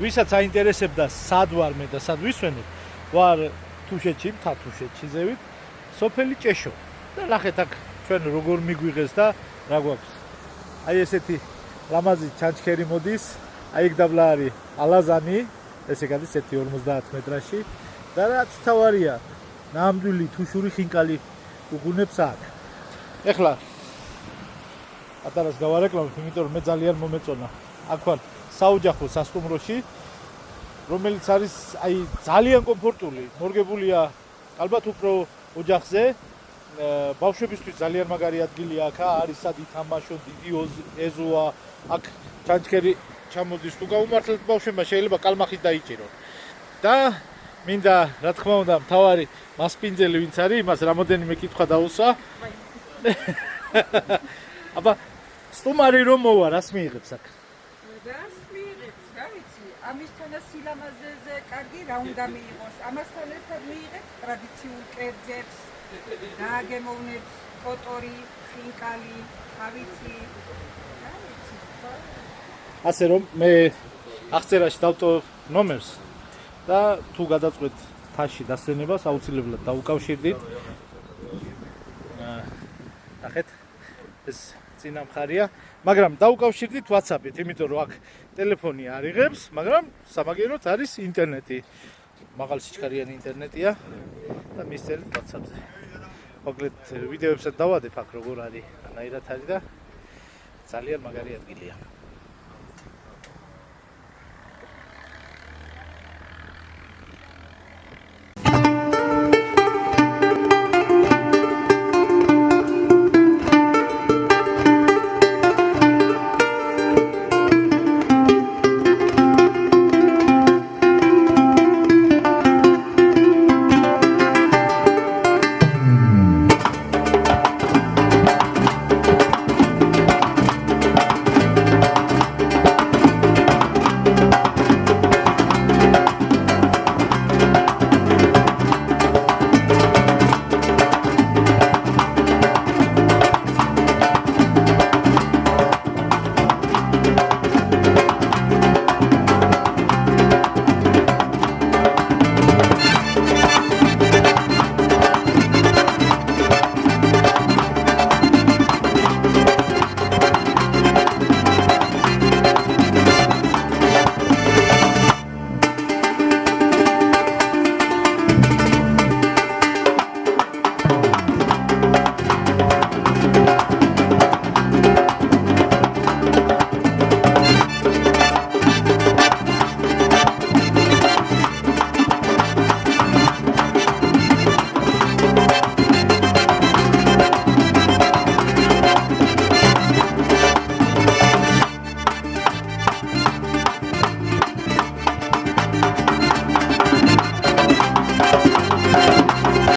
ვისაც აინტერესებდა სად ვარ მე და სად ვისვენებ, ვარ თუშეთში, თათუშეთში ზევით, სოფელი ჭეშო. და ნახეთ აქ ჩვენ როგორ მიგვიღეს და რა გვაქვს. აი ესეთი ლამაზი ჩანჩქერი მოდის, აი ეგ დაბლა არის ალაზანი, ესე გადის 1.50 მეტრაში და რაც თავარია, ნამდვილი თუშური ხინკალი უგუნებს აქ. ეხლა ატარას გავარეკლამებ, იმიტომ რომ მე ძალიან მომეწონა. აქ ვარ საოჯახო სასტუმროში, რომელიც არის აი ძალიან კომფორტული, მორგებულია ალბათ უფრო ოჯახზე. ბავშვებისთვის ძალიან მაგარი ადგილია აქ, არის სად ითამაშონ, დიდი ეზოა, აქ ჩანჩქერი ჩამოდის თუ გაუმართლეთ ბავშვებმა შეიძლება კალმახით დაიჭირონ. და მინდა რა თქმა უნდა მთავარი მასპინძელი ვინც არის, იმას რამოდენიმე კითხვა დაუსვა. აბა სტუმარი რომ მოვა, რას მიიღებს აქ? რას მიიღებს, რა ვიცი, ამისთანა სილამაზეზე კარგი რა უნდა მიიღოს. ამასთან ერთად მიიღებს ტრადიციულ კერძებს, ნაგემოვნებს, კოტორი, ხინკალი, ხავიცი. რა ვიცი, ასე რომ მე აღწერაში დავტო ნომერს და თუ გადაწყვეტ თაში დასვენებას აუცილებლად დაუკავშირდით. ნახეთ ეს წინა მხარია, მაგრამ დაუკავშირდით WhatsApp-ით, იმიტომ რომ აქ ტელეფონი არ იღებს, მაგრამ სამაგეროთ არის ინტერნეტი. მაღალ სიჩქარიანი ინტერნეტია და მისწერთ WhatsApp-ზე. მოკლედ ვიდეოებსაც დავადებ აქ როგორ არის, ანაირად არის და ძალიან მაგარი ადგილია.